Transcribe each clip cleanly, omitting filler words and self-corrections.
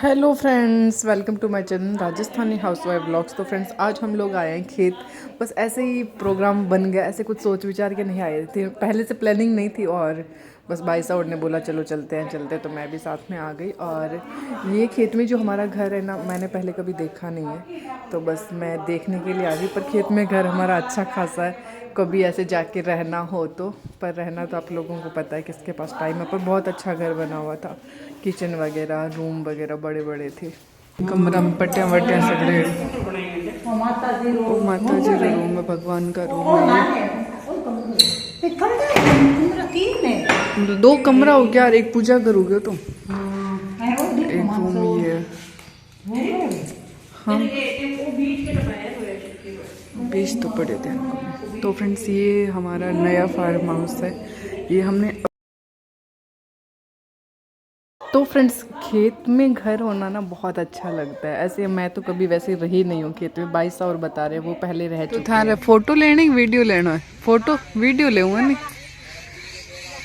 Hello friends, welcome to my channel Rajasthani housewife blogs. तो friends, आज हम लोग आए हैं खेत। बस ऐसे ही प्रोग्राम बन गया, ऐसे कुछ सोच विचार के नहीं आए थे, पहले से प्लानिंग नहीं थी। और बस भाई साहब ने बोला चलो चलते हैं, तो मैं भी साथ में आ गई। और ये खेत में जो हमारा घर है ना, मैंने पहले कभी देखा नहीं है, तो बस मैं देखने के लिए आ गई। पर खेत में घर हमारा अच्छा खासा है, कभी ऐसे जाके रहना हो तो। पर रहना तो आप लोगों को पता है किसके पास टाइम है। पर बहुत अच्छा घर बना हुआ था, किचन वगैरह, रूम वगैरह बड़े बड़े थे। कमरा में पट्टियाँ वट्टियाँ सगड़े। ओ माता जी रो रूम है, भगवान का रूम है ये। दो कमरा हो गया और एक पूजा घर हो गया। तो एक रूम ये है। हाँ, बीज तो पड़े थे। तो फ्रेंड्स, ये हमारा नया फार्म हाउस है, ये हमने। तो फ्रेंड्स, खेत में घर होना ना बहुत अच्छा लगता है। ऐसे मैं तो कभी वैसे रही नहीं हूँ खेत में। 22 और बता रहे, वो पहले रह चुके हैं। फोटो लेनी, वीडियो लेना है? फोटो वीडियो लेऊंगा नहीं।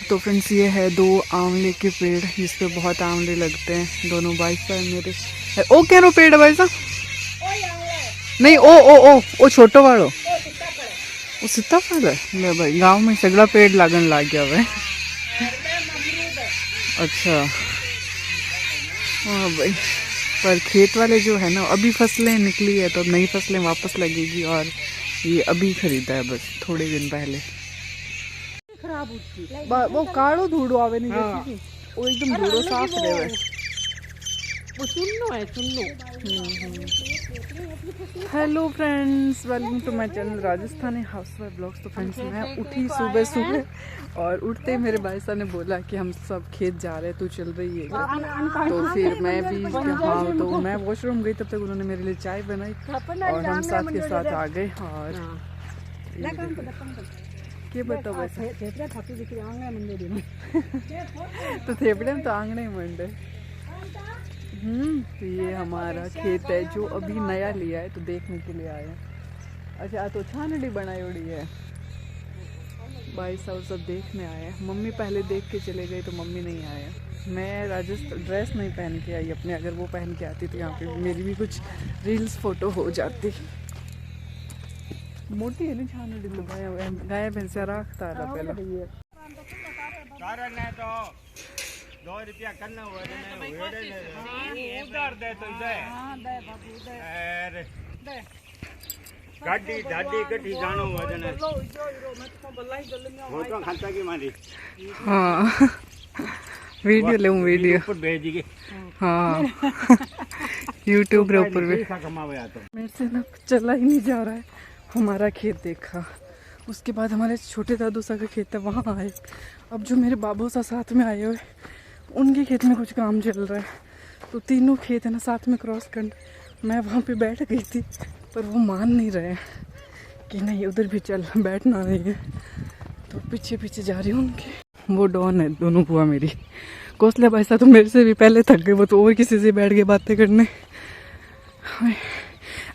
तो फ्रेंड्स, ये है 2 आंवले के पेड़, जिस पे बहुत आंवले लगते हैं। दोनों भाई साहब मेरे। ओ क्या रो पेड़ भाई साहब? नहीं, ओ छोटो वालो वो सीताफल है। ले भाई, गांव में सगड़ा पेड़ लागन लाग गया हुआ है। अच्छा, हाँ भाई। पर खेत वाले जो है ना, अभी फसलें निकली है, तो अब नई फसलें वापस लगेगी। और ये अभी खरीदा है, बस थोड़े दिन पहले। वो काड़ो धूड़ो आवे नहीं देखी, वो एकदम धूड़ो साफ रहे। वो चुन्नो है, Chunno. Hello friends, welcome to my channel Rajasthani housewife blogs. तो फ्रेंड्स, मैं उठी सुबह और उठते ही मेरे भाई साहब ने बोला कि हम सब खेत जा रहे हैं, तू चल रही है। तो फिर मैं भी, हाँ, तो मैं वॉशरूम गई, तब तक उन्होंने मेरे लिए चाय बनाई और हम साथ के साथ आ गए। और क्या बताओ वैसे तो थेपड़े में तो आंगने मंडे। तो ये हमारा खेत है, जो अभी नया लिया है, तो देखने के लिए आए हैं। अच्छा, तो छानड़ी बनाई उड़ी है। भाई साहब सब देखने आए हैं। मम्मी पहले देख के चले गए, तो मम्मी नहीं आए। मैं राजस्थान ड्रेस नहीं पहन के आई अपने, अगर वो पहन के आती तो यहाँ पे मेरी भी कुछ रील्स फोटो हो जाती। मोटी है नहीं छानड़ी, तो गाय भैंस रखता रहा पहले। 2 रुपया करना हुआ उधार दे तो दे गाड़ी दादी कटी जानो हुआ जने फोटो खाता की मारी। हाँ, वीडियो ले वीडियो ऊपर भेज के। हाँ यूट्यूब के ऊपर भी मेरे से ना चला ही नहीं जा रहा है। हमारा खेत देखा, उसके बाद हमारे छोटे दादू सा का खेत है, वहाँ आए। अब जो मेरे बाबू सा साथ में आए हुए, उनके खेत में कुछ काम चल रहा है, तो तीनों खेत है ना साथ में क्रॉस कर। मैं वहाँ पे बैठ गई थी, पर वो मान नहीं रहे कि नहीं उधर भी चल, बैठना नहीं है। तो पीछे पीछे जा रही हूँ उनके। वो डॉन है दोनों बुआ मेरी। कौशल्या भाई साहब तो मेरे से भी पहले थक गए, वो तो और किसी से बैठ गए बातें करने।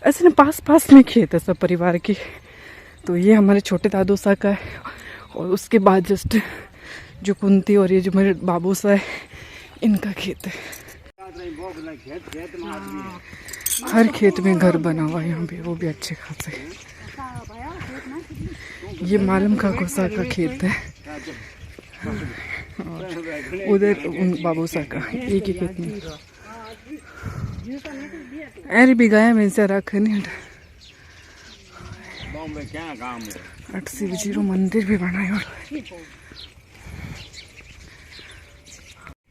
ऐसे ना पास पास में खेत है सब परिवार की। तो ये हमारे छोटे दादू सा का है, और उसके बाद जस्ट जो कुंती और ये जो मेरे बाबू सा है, इनका खेत है। हर खेत में घर बना हुआ है यहाँ पे, वो भी अच्छे खासे। ये मालूम का गोसा का खेत है, और उधर उन बाबू सा का एक ही खेत में। अरे भी गाय में से रख नहीं। अट शिव जी रो मंदिर भी बनाया है।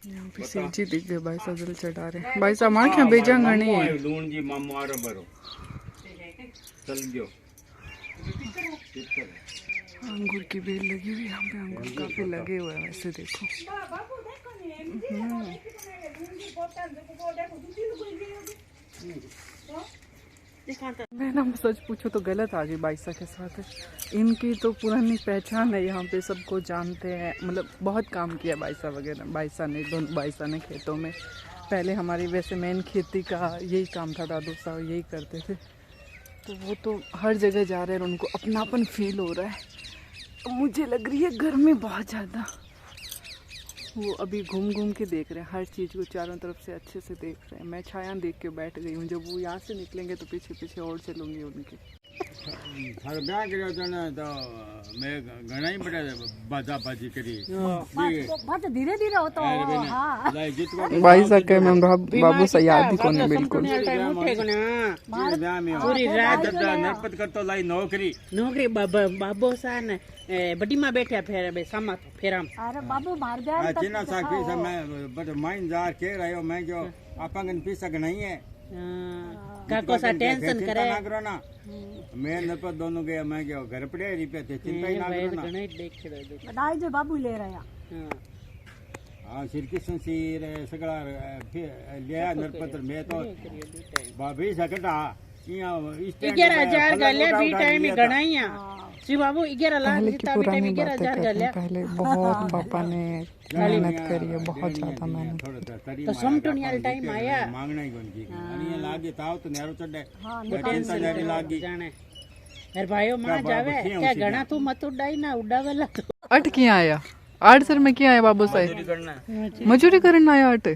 यहाँ पे शिव जी दिख गए, भाई साहब जल चढ़ा रहे। भाई साहब मां क्या बेजा गणी है। लून जी मामू आ बरो चल गयो। अंगूर की बेल लगी हुई, यहाँ पे अंगूर काफी लगे हुए हैं वैसे देखो। मैं ना सच पूछो तो गलत आ गई बाईसा के साथ। इनकी तो पुरानी पहचान है, यहाँ पे सबको जानते हैं, मतलब बहुत काम किया बाईसा वगैरह। बाईसा ने, दोनों बाईसा ने खेतों में। पहले हमारी वैसे मेन खेती का यही काम था, दादू साहब यही करते थे। तो वो तो हर जगह जा रहे हैं, उनको अपनापन फील हो रहा है। मुझे लग रही है गर्मी बहुत ज़्यादा। वो अभी घूम घूम के देख रहे हैं, हर चीज़ को चारों तरफ से अच्छे से देख रहे हैं। मैं छाया देख के बैठ गई हूँ, जब वो यहाँ से निकलेंगे तो पीछे पीछे और चलूँगी उनके। थारो ब्याह કર્યો હતો ને તો મેં ઘણા બધા બાજાબાજી કરી बहुत धीरे धीरे होता है हाँ લાઈ જીતવા भाई साहब मैं बाबू से याद ही कोने बिल्कुल। ब्याह में पूरी रात નરપત કરતો લાઈ નોકરી नौकरी बाबो सा ने बड़ी में बैठा फेर सामा फेराम अरे बाबू मार गया આ ચીના શાક પીસા मैं बट माइन जार के रहो मैं जो आपन पीसा के नहीं है काको सा टेंशन करे ना करो ना मैं नरपत दोनों गया मैं जो घर पड़े रिपे थे चिंता ही ना करो ना घणे देख छड़ो देख बधाई जो बाबू ले रहे हैं हाँ श्री कृष्ण सिर सगला लिया नरपत मैं तो भाभी सकटा 11,000 गाले भी टाइम ही घणाइया श्री बाबू 11 लाख पहले की जितना भी टाइम पुरानी 11,000 बातें करते हैं, पहले बहुत पापा ने मेहनत करी है, बहुत ज़्यादा मेहनत। तो समटुनी वाला टाइम आया मांगना ही कोनी की आणि लागे ताव तो नेरो चढ़े टेंशन जारी लागी जाने यार भाइयों मां जावे क्या घणा तू मत उड़ाई ना उड़ावेला तो अट किया आया 8 सर में किया आया बाबू साहब मजूरी करने आया अट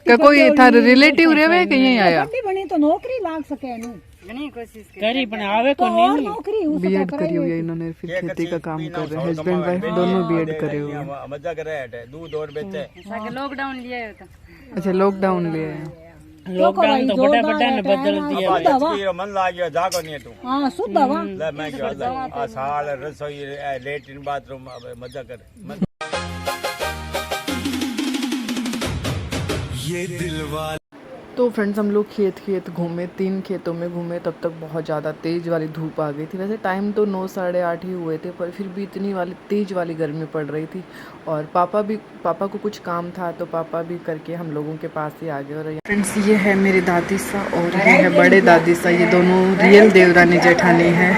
क्या कोई थार रिलेटिव रेवे कि यहीं आया बनी तो नौकरी लाग सके नु करी पण आवे को और नहीं नौकरी बीएड करी हुई है इन्होंने, फिर खेती का काम कर रहे हैं, हस्बैंड वाइफ दोनों बीएड करे हुए हैं। मजा करे है दूध और बेचे लॉकडाउन लिया था अच्छा लॉकडाउन लिए हैं। लॉकडाउन तो बड़ा बड़ा ने बदल दिया अब मन लागियो जागो नहीं तू हाँ शुद्ध हवा ले मैं जो आ साल रसोई लेटरिन बाथरूम मजा करे ये दिलवाले। तो फ्रेंड्स हम लोग खेत घूमे, 3 खेतों में घूमे, तब तक बहुत ज़्यादा तेज़ वाली धूप आ गई थी। वैसे टाइम तो 9 साढ़े 8 ही हुए थे, पर फिर भी इतनी वाली तेज़ वाली गर्मी पड़ रही थी। और पापा को कुछ काम था तो पापा भी करके हम लोगों के पास ही आ गए। और फ्रेंड्स ये है मेरी दादी सा और ये है बड़े दादी सा, ये दोनों रियल देवरानी जेठानी है।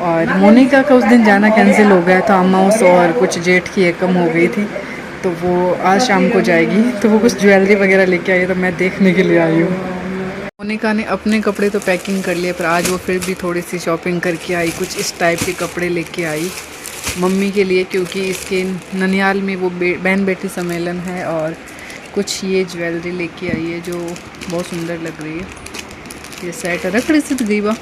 और मोनिका का उस दिन जाना कैंसिल हो गया था, अमाउस और कुछ जेठ की एक कम हो गई थी, तो वो आज शाम को जाएगी। तो वो कुछ ज्वेलरी वगैरह लेके आई, तो मैं देखने के लिए आई हूँ। मोनिका ने अपने कपड़े तो पैकिंग कर लिए, पर आज वो फिर भी थोड़ी सी शॉपिंग करके आई, कुछ इस टाइप के कपड़े लेके आई मम्मी के लिए, क्योंकि इसके ननियाल में वो बहन बेटी सम्मेलन है। और कुछ ये ज्वेलरी लेके आई है जो बहुत सुंदर लग रही है। ये सेट है रखड़ी से गई बा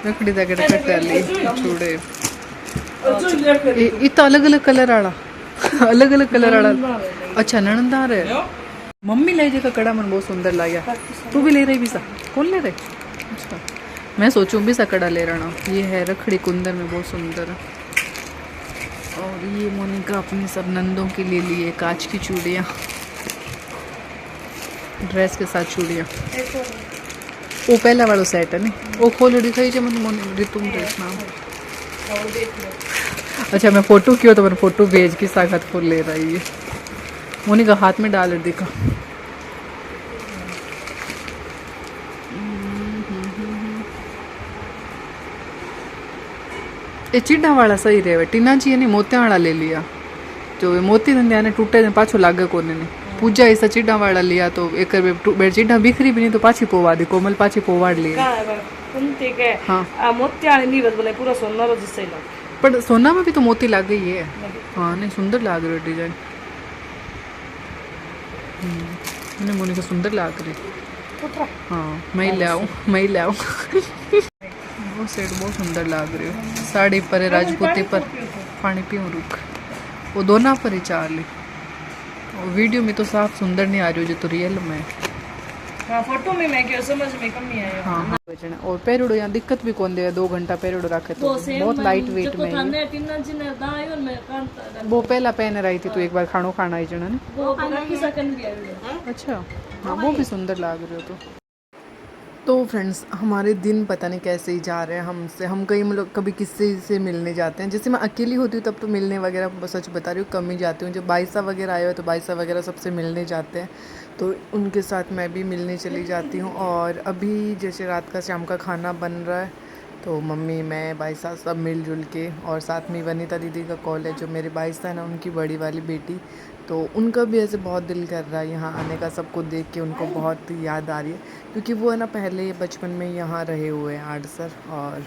रखड़ी तक डाली छोड़े इतना अलग अलग कलर आड़ा अलग अलग कलर वाला। अच्छा ननदार है मम्मी ले जाएगा कड़ा, मन बहुत सुंदर लगा। तू भी ले रही भी सा? कौन ले रहे? अच्छा मैं सोचूं भी सा कड़ा ले रहा। ये है रखड़ी कुंदन में, बहुत सुंदर है। और ये मोनिका अपनी सब नंदों के लिए लिए कांच की चूड़ियाँ, ड्रेस के साथ चूड़ियाँ। वो पहला वाला सेट है नहीं, वो खोलो दिखाई जो मन रितुम ड्रेस नाम। अच्छा मैं फ़ोटो की हो तो मैंने फ़ोटो भेज की सागत फूल ले रही है। मोनिका हाथ में डाल दिखा। ये चिड्डा वाला सही रहे, टीना जी ने मोतिया वाला ले लिया, जो मोती धंधे ने टूटे ने पाछो लागे कोने ने। पूजा ऐसा चिड्डा वाला लिया तो एक बेर चिड्डा बिखरी भी नहीं तो पाछी पोवा दी, कोमल पाछी पोवाड़ लिया। हाँ मोतिया नहीं बस बोले पूरा सोना रो जिससे लो पर सोना में भी तो मोती लग गई है। हाँ नहीं सुंदर लग रही डिजाइन, मैंने मोनिका सुंदर लग रही। हाँ मैं ले आऊँ वो सेट बहुत सुंदर लग रही है। साड़ी पर है, राजपूती पर पानी पीऊँ रुक, वो दोनों पर ही चार ली। वीडियो में तो साफ सुंदर नहीं आ रही हो जो तो रियल में। हाँ फोटो में मैं क्या समझ में कम नहीं आया। हाँ और पेरुड़ो यहाँ दिक्कत भी कौन दे, 2 घंटा पेरुड़ो रखे तो बहुत लाइट वेट में है। वो पहला पहन रही थी तो एक बार खानो खाना ही जना ने। अच्छा हाँ वो भी सुंदर लग रहे हो। तो फ्रेंड्स हमारे दिन पता नहीं कैसे ही जा रहे हैं हम कहीं मतलब कभी किसी से मिलने जाते हैं। जैसे मैं अकेली होती हूँ तब तो मिलने वगैरह सच बता रही हूँ कम ही जाती हूँ। जब बाईसा वगैरह आए हो तो बाईसा वगैरह सबसे मिलने जाते हैं तो उनके साथ मैं भी मिलने चली जाती हूँ। और अभी जैसे रात का शाम का खाना बन रहा है तो मम्मी मैं बाईसा सब मिलजुल के, और साथ में वनीता दीदी का कॉल है जो मेरे बाईसा है ना उनकी बड़ी वाली बेटी, तो उनका भी ऐसे बहुत दिल कर रहा है यहाँ आने का। सबको देख के उनको बहुत याद आ रही है क्योंकि वो है ना पहले बचपन में यहाँ रहे हुए हैं आड़सर, और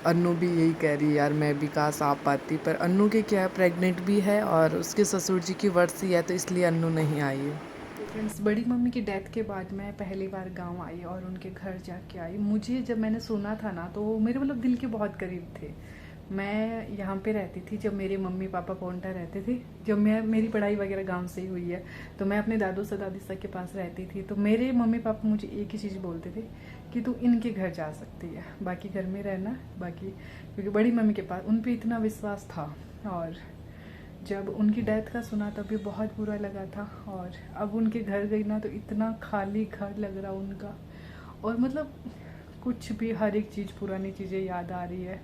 अन्नू भी यही कह रही है यार मैं भी काश आ पाती, पर अन्नू के क्या प्रेग्नेंट भी है और उसके ससुर जी की वर्सी है तो इसलिए अन्नू नहीं आई है। तो फ्रेंड्स, बड़ी मम्मी की डेथ के बाद मैं पहली बार गांव आई और उनके घर जाके आई। मुझे जब मैंने सुना था ना तो मेरे मतलब दिल के बहुत करीब थे। मैं यहाँ पे रहती थी जब मेरे मम्मी पापा पोंटा रहते थे। जब मेरी पढ़ाई वगैरह गांव से ही हुई है तो मैं अपने दादू से दादी सब के पास रहती थी। तो मेरे मम्मी पापा मुझे एक ही चीज़ बोलते थे कि तू इनके घर जा सकती है, बाकी घर में रहना बाकी, क्योंकि बड़ी मम्मी के पास उन पर इतना विश्वास था। और जब उनकी डेथ का सुना तब भी बहुत बुरा लगा था। और अब उनके घर गई ना तो इतना खाली घर लग रहा उनका, और मतलब कुछ भी हर एक चीज़ पुरानी चीज़ें याद आ रही है।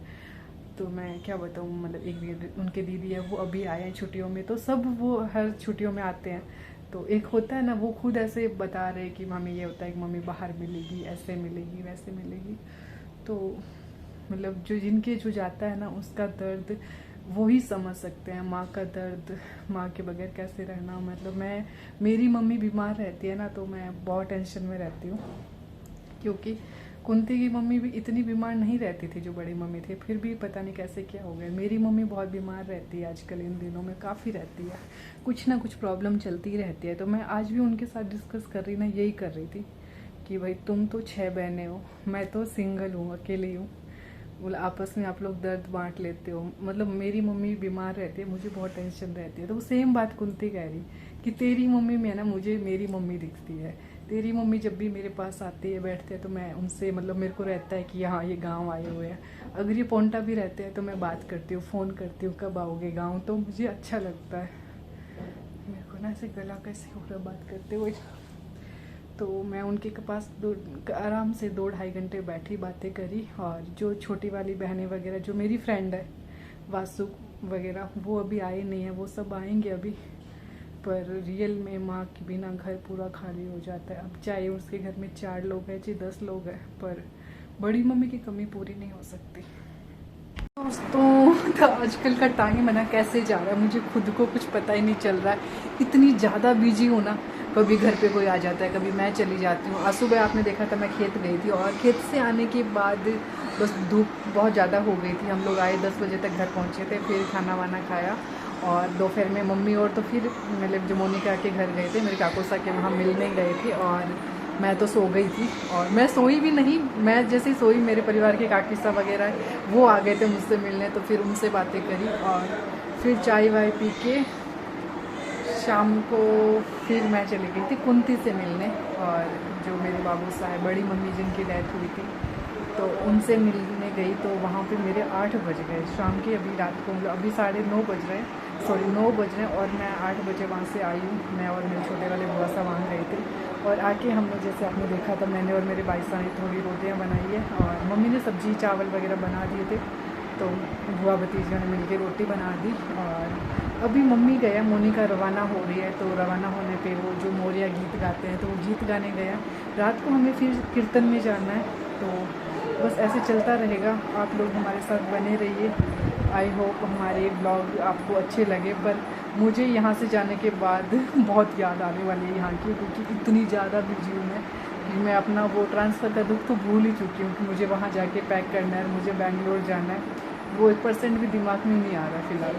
तो मैं क्या बताऊँ, मतलब एक उनके दीदी है वो अभी आए हैं छुट्टियों में, तो सब वो हर छुट्टियों में आते हैं। तो एक होता है ना, वो खुद ऐसे बता रहे कि मम्मी ये होता है कि मम्मी बाहर मिलेगी, ऐसे मिलेगी वैसे मिलेगी। तो मतलब जो जिनके जो जाता है ना उसका दर्द वो ही समझ सकते हैं। माँ का दर्द, माँ के बगैर कैसे रहना। मतलब मेरी मम्मी बीमार रहती है ना तो मैं बहुत टेंशन में रहती हूँ, क्योंकि कुंती की मम्मी भी इतनी बीमार नहीं रहती थी जो बड़ी मम्मी थी, फिर भी पता नहीं कैसे क्या हो गया। मेरी मम्मी बहुत बीमार रहती है आजकल, इन दिनों में काफ़ी रहती है, कुछ ना कुछ प्रॉब्लम चलती रहती है। तो मैं आज भी उनके साथ डिस्कस कर रही ना, यही कर रही थी कि भाई तुम तो 6 बहनें हो, मैं तो सिंगल हूँ, अकेली हूँ, बोला आपस में आप लोग दर्द बांट लेते हो। मतलब मेरी मम्मी बीमार रहती है, मुझे बहुत टेंशन रहती है। तो वो सेम बात कुंती कह रही कि तेरी मम्मी में ना मुझे मेरी मम्मी दिखती है। तेरी मम्मी जब भी मेरे पास आती है बैठते हैं तो मैं उनसे मतलब मेरे को रहता है कि हाँ ये गांव आए हुए हैं। अगर ये पोंटा भी रहते हैं तो मैं बात करती हूँ, फ़ोन करती हूँ कब आओगे गांव, तो मुझे अच्छा लगता है। मेरे को ना ऐसे गला कैसे हो रहा बात करते हुए। तो मैं उनके पास आराम से 2-2.5 घंटे बैठी, बातें करी। और जो छोटी वाली बहनें वगैरह जो मेरी फ्रेंड है वासु वगैरह, वो अभी आए नहीं है, वो सब आएंगे अभी। पर रियल में माँ के बिना घर पूरा खाली हो जाता है। अब चाहे उसके घर में 4 लोग हैं चाहे 10 लोग हैं, पर बड़ी मम्मी की कमी पूरी नहीं हो सकती। दोस्तों, तो आजकल का टाइम है ना कैसे जा रहा है मुझे खुद को कुछ पता ही नहीं चल रहा है। इतनी ज़्यादा बिजी हूँ ना, कभी घर पे कोई आ जाता है, कभी मैं चली जाती हूँ। आज सुबह आपने देखा था मैं खेत गई थी, और खेत से आने के बाद बस धूप बहुत ज़्यादा हो गई थी। हम लोग आए 10 बजे तक घर पहुँचे थे, फिर खाना वाना खाया, और दोपहर में मम्मी और तो फिर मतलब जो मोनिका के घर गए थे, मेरे काकोसा के वहाँ मिलने गए थे। और मैं तो सो गई थी, और मैं सोई भी नहीं। मैं जैसे ही सोई मेरे परिवार के काकी साहब वगैरह वो आ गए थे मुझसे मिलने, तो फिर उनसे बातें करी और फिर चाय वाय पी के शाम को फिर मैं चली गई थी कुंती से मिलने। और जो मेरे बाबू साहब बड़ी मम्मी जिनकी डेथ हुई थी तो उनसे मिलने गई, तो वहाँ पे मेरे 8 बज गए शाम के। अभी रात को अभी 9:30 बज रहे हैं, 9 बज रहे हैं, और मैं 8 बजे वहाँ से आई हूँ। मैं और मेरे छोटे वाले बुआ साहब वहाँ गए थे, और आके हम लोग जैसे आपने देखा था मैंने और मेरे भाई साहब ने थोड़ी रोटियाँ बनाई है, और मम्मी ने सब्जी चावल वगैरह बना दिए थे। तो बुआ भतीजा ने मिलकर रोटी बना दी। और अभी मम्मी गया, मोनिका रवाना हो रही है, तो रवाना होने पे वो जो मोरिया गीत गाते हैं तो वो गीत गाने गया। रात को हमें फिर कीर्तन में जाना है, तो बस ऐसे चलता रहेगा। आप लोग हमारे साथ बने रहिए। आई होप हमारे ब्लॉग आपको अच्छे लगे। पर मुझे यहाँ से जाने के बाद बहुत याद आने वाली है यहाँ की, क्योंकि इतनी ज़्यादा बिजी हूँ मैं कि मैं अपना वो ट्रांसफ़र का दुख तो भूल ही चुकी हूँ कि मुझे वहाँ जाके पैक करना है, मुझे बेंगलोर जाना है। वो 1% भी दिमाग में नहीं आ रहा फ़िलहाल।